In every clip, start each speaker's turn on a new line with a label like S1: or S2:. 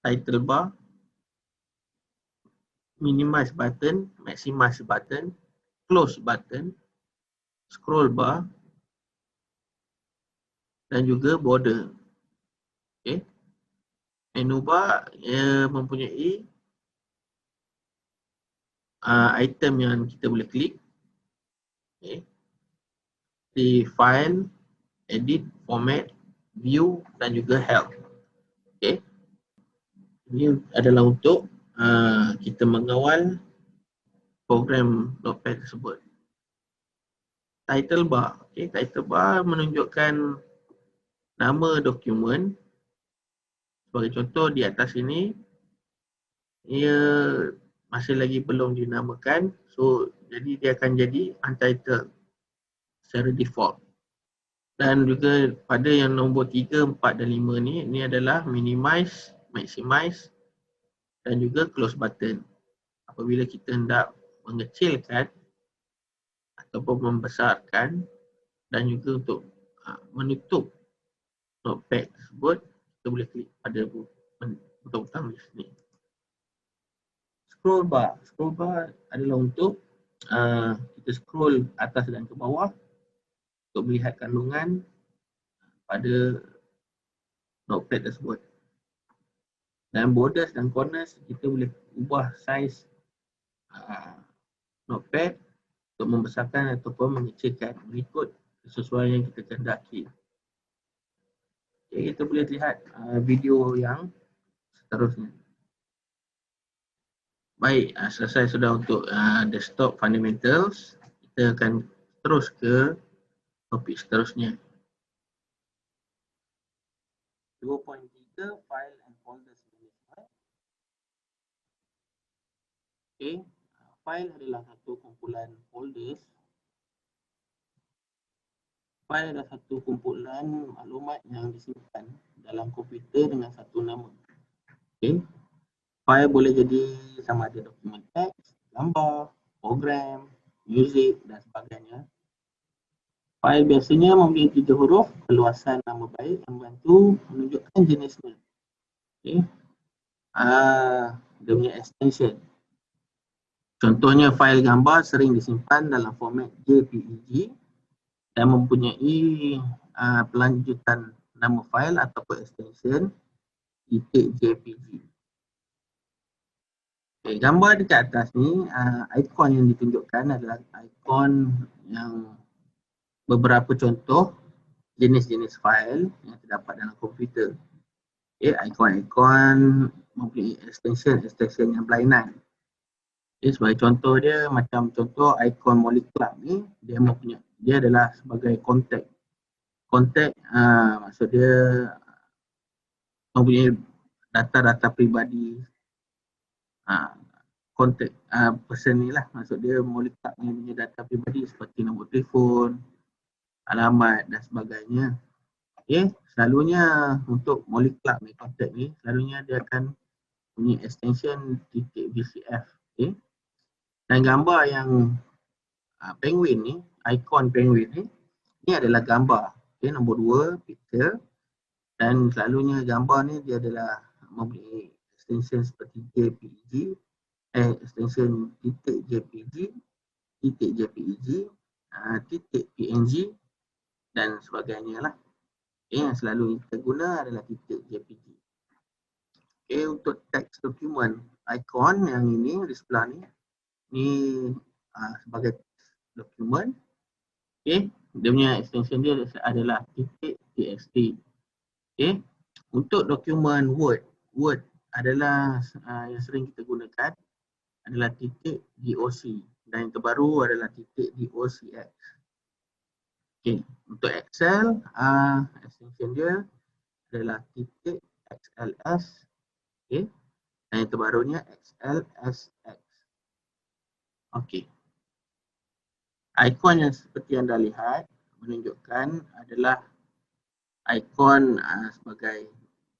S1: title bar, minimize button, maximize button, close button, scroll bar dan juga border. Okay. Menu bar mempunyai item yang kita boleh klik. Okay. Di file, edit, format, view dan juga help. Okay. Ini adalah untuk kita mengawal program Notepad tersebut. Title bar. Okay. Title bar menunjukkan nama dokumen. Sebagai contoh di atas ini, ia masih lagi belum dinamakan. So, jadi dia akan jadi untitled secara default. Dan juga pada yang nombor 3, 4 dan 5 ni, ini adalah minimize, maximize dan juga close button. Apabila kita hendak mengecilkan ataupun membesarkan dan juga untuk menutup notepad tersebut, kita boleh klik pada butang-butang di sini. Scroll bar. Scroll bar adalah untuk kita scroll atas dan ke bawah untuk melihat kandungan pada notepad tersebut. Dan borders dan corners, kita boleh ubah saiz notepad untuk membesarkan ataupun mengecilkan mengikut kesesuaian yang kita kehendaki. Okay, kita boleh lihat video yang seterusnya. Baik, selesai sudah untuk desktop fundamentals. Kita akan terus ke topik seterusnya. 2.3 File and Folders Management. Okay. File adalah satu kumpulan folders. File adalah satu kumpulan maklumat yang disimpan dalam komputer dengan satu nama. Okay. File boleh jadi sama ada dokumen teks, gambar, program, muzik dan sebagainya. File biasanya mempunyai 3 huruf, perluasan nama baik yang membantu menunjukkan jenisnya. Okay. Dia punya extension. Contohnya fail gambar sering disimpan dalam format JPEG dan mempunyai pelanjutan nama fail ataupun extension .jpg. Okay, gambar dekat atas ni, ikon yang ditunjukkan adalah ikon yang beberapa contoh jenis-jenis fail yang terdapat dalam komputer. Okay, ikon-ikon mempunyai extension yang berlainan. Okay, sebagai contoh dia, macam contoh ikon Molly Club ni, dia adalah sebagai kontak. Kontak maksud dia mempunyai data-data peribadi kontak person ni lah. Maksud dia Molly Club ni punya data peribadi seperti nombor telefon, alamat dan sebagainya. Okay, selalunya untuk Molly Club ni, kontak ni, selalunya dia akan punya extension .vcf. Okay. Dan gambar yang penguin ni, ikon penguin ni adalah gambar. Okay, nombor 2, picture. Dan selalunya gambar ni dia adalah mempunyai extension seperti JPEG, extension .jpg, .jpeg, .png dan sebagainya lah. Okay, yang selalu kita guna adalah .jpg. Okay, untuk teks dokumen, ikon yang ini di sebelah ni sebagai dokumen. Okay, dia punya extension dia adalah .txt. Okay, untuk dokumen Word adalah yang sering kita gunakan adalah .doc dan yang terbaru adalah .docx. Okay, untuk Excel, extension dia adalah .xls. Okay, dan yang terbarunya XLSX. Okay. Ikon yang seperti anda lihat menunjukkan adalah ikon sebagai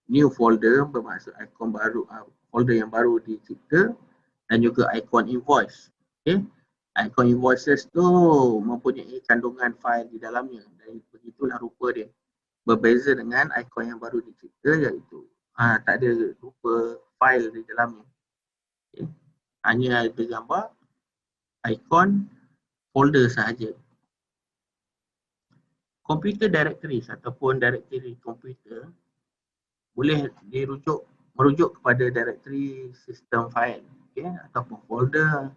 S1: new folder, bermaksud ikon baru, folder yang baru dicipta, dan juga ikon invoice. Okay. Ikon invoices tu mempunyai kandungan fail di dalamnya dan begitulah rupa dia. Berbeza dengan ikon yang baru dicipta iaitu tak ada rupa file di dalamnya. Okay. Hanya ada gambar, ikon, folder sahaja. Computer directories ataupun directory komputer boleh merujuk kepada directory sistem file, okay, ataupun folder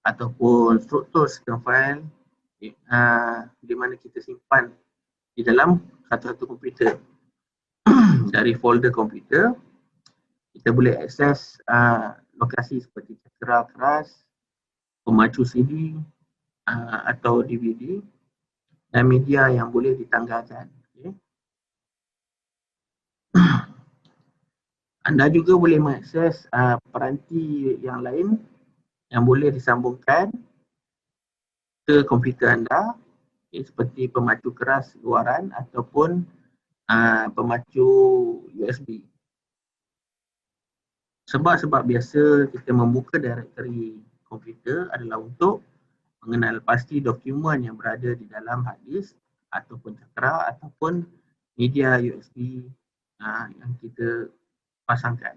S1: ataupun struktur sistem file di mana kita simpan di dalam satu-satu komputer. Dari folder komputer kita boleh akses lokasi seperti cakera keras, pemacu CD atau DVD dan media yang boleh ditanggalkan. Okay. Anda juga boleh mengakses peranti yang lain yang boleh disambungkan ke komputer anda, seperti pemacu keras luaran ataupun pemacu USB. Sebab-sebab biasa kita membuka directory komputer adalah untuk mengenal pasti dokumen yang berada di dalam hard disk ataupun cakera ataupun media USB yang kita pasangkan.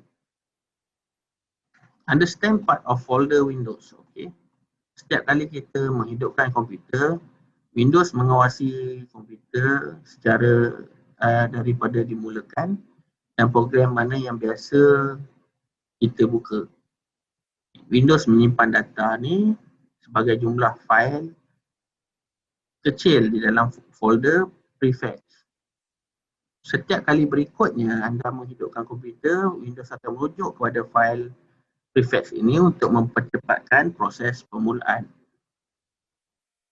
S1: Understand part of folder Windows. Okay. Setiap kali kita menghidupkan komputer, Windows mengawasi komputer secara daripada dimulakan dan program mana yang biasa kita buka. Windows menyimpan data ni sebagai jumlah fail kecil di dalam folder prefetch. Setiap kali berikutnya anda menghidupkan komputer, Windows akan merujuk kepada fail prefetch ini untuk mempercepatkan proses permulaan.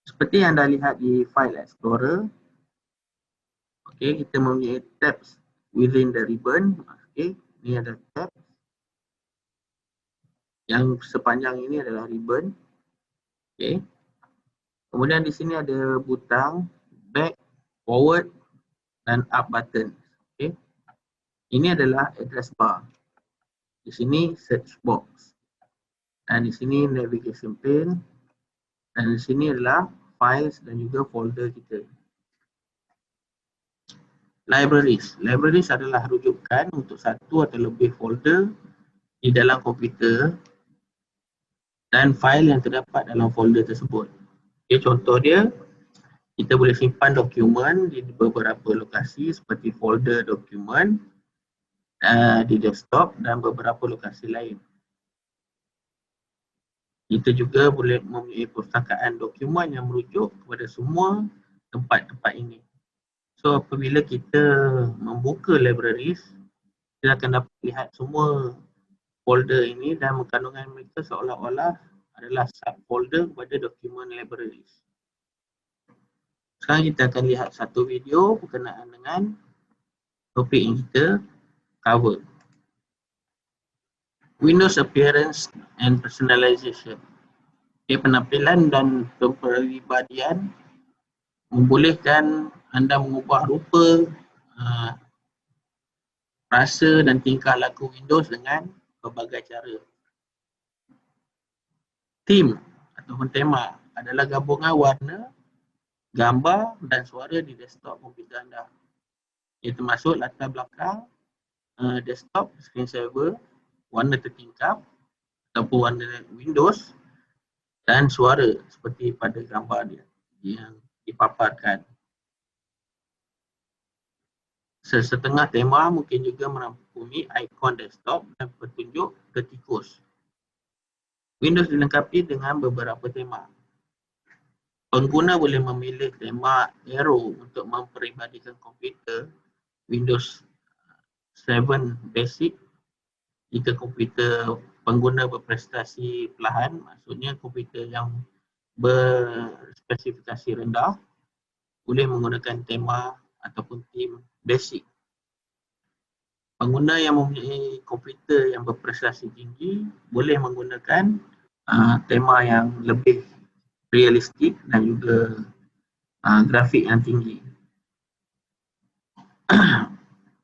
S1: Seperti yang anda lihat di File Explorer, okay, kita mempunyai tabs within the ribbon. Okay, ini ada tab. Yang sepanjang ini adalah ribbon. Okay. Kemudian di sini ada butang back, forward dan up button. Okay. Ini adalah address bar. Di sini search box. Dan di sini navigation pane. Dan di sini adalah files dan juga folder kita. Libraries. Libraries adalah rujukan untuk satu atau lebih folder di dalam komputer dan fail yang terdapat dalam folder tersebut. Okay, contoh dia, kita boleh simpan dokumen di beberapa lokasi seperti folder dokumen di desktop dan beberapa lokasi lain. Kita juga boleh mempunyai perpustakaan dokumen yang merujuk kepada semua tempat-tempat ini. So apabila kita membuka libraries, kita akan dapat lihat semua folder ini dan kandungan mereka seolah-olah adalah subfolder kepada dokumen libraries. Sekarang kita akan lihat satu video berkenaan dengan topik yang kita cover. Windows Appearance and Personalization. Okay, penampilan dan kepribadian membolehkan anda mengubah rupa, rasa dan tingkah laku Windows dengan berbagai cara. Theme ataupun tema adalah gabungan warna, gambar dan suara di desktop komputer anda. Ia termasuk latar belakang, desktop, screensaver, warna tertingkap ataupun warna Windows dan suara seperti pada gambar dia yang dipaparkan. Setengah tema mungkin juga merangkumi ikon desktop dan petunjuk ke tikus. Windows dilengkapi dengan beberapa tema. Pengguna boleh memilih tema arrow untuk memperibadikan komputer Windows 7 Basic. Jika komputer pengguna berprestasi perlahan, maksudnya komputer yang berspesifikasi rendah, boleh menggunakan tema ataupun theme Basic. Pengguna yang mempunyai komputer yang berprestasi tinggi boleh menggunakan tema yang lebih realistik dan juga grafik yang tinggi.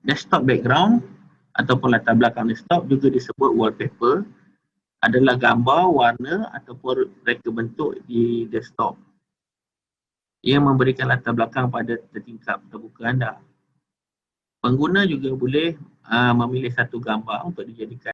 S1: Desktop background ataupun latar belakang desktop juga disebut wallpaper, adalah gambar, warna ataupun reka bentuk di desktop. Ia memberikan latar belakang pada tertingkap terbuka anda. Pengguna juga boleh memilih satu gambar untuk dijadikan